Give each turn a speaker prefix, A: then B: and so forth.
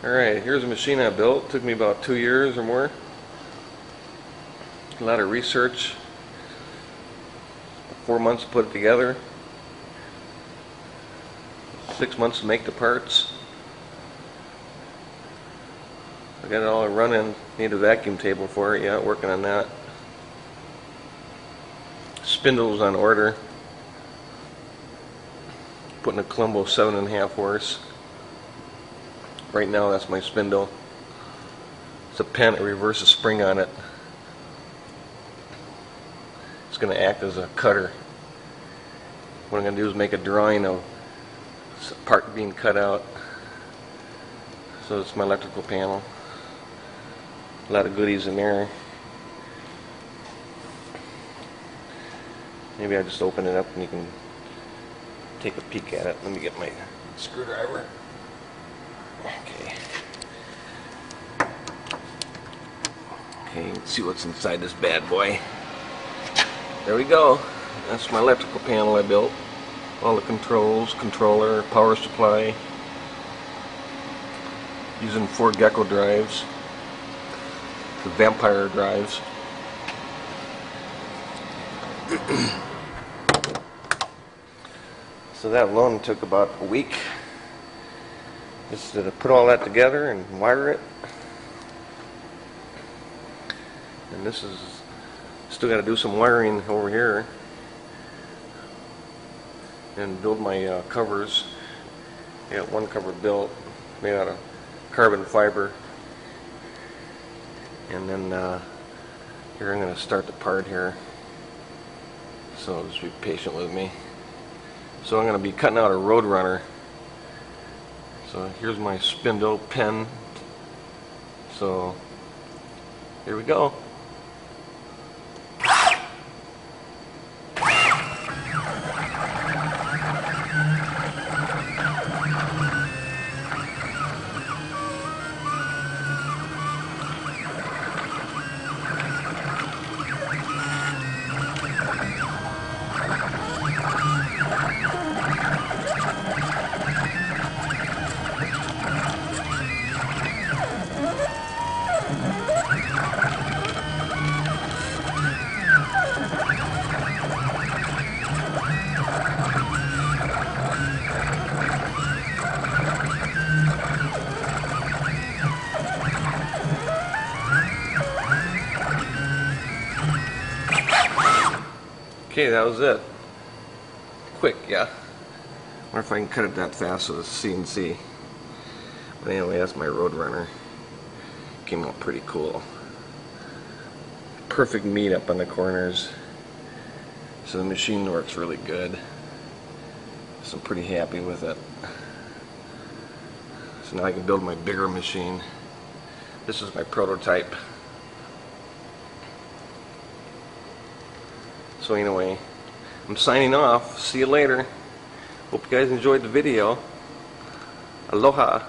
A: Alright, here's a machine I built. It took me about 2 years or more. A lot of research. 4 months to put it together. 6 months to make the parts. I got it all running. Need a vacuum table for it. Yeah, working on that. Spindles on order. Putting a Colombo 7.5 horse. Right now that's my spindle. It's a pen that reverses spring on it. It's going to act as a cutter. What I'm going to do is make a drawing of part being cut out. So it's my electrical panel. A lot of goodies in there. Maybe I just open it up and you can take a peek at it. Let me get my screwdriver. Okay. Okay, let's see what's inside this bad boy. There we go. That's my electrical panel I built. All the controls, controller, power supply. Using 4 Gecko drives. The Vampire drives. So that alone took about a week. Just to put all that together and wire it. And this is still got to do some wiring over here and build my covers. I got one cover built, made out of carbon fiber. And then here I'm going to start the part here. So just be patient with me. So I'm going to be cutting out a Roadrunner. So here's my spindle pen. So here we go. Okay, that was it. Quick, yeah. Wonder if I can cut it that fast with a CNC. But anyway, that's my Roadrunner. Came out pretty cool. Perfect meat up on the corners. So the machine works really good. So I'm pretty happy with it. So now I can build my bigger machine. This is my prototype. So anyway, I'm signing off. See you later. Hope you guys enjoyed the video. Aloha.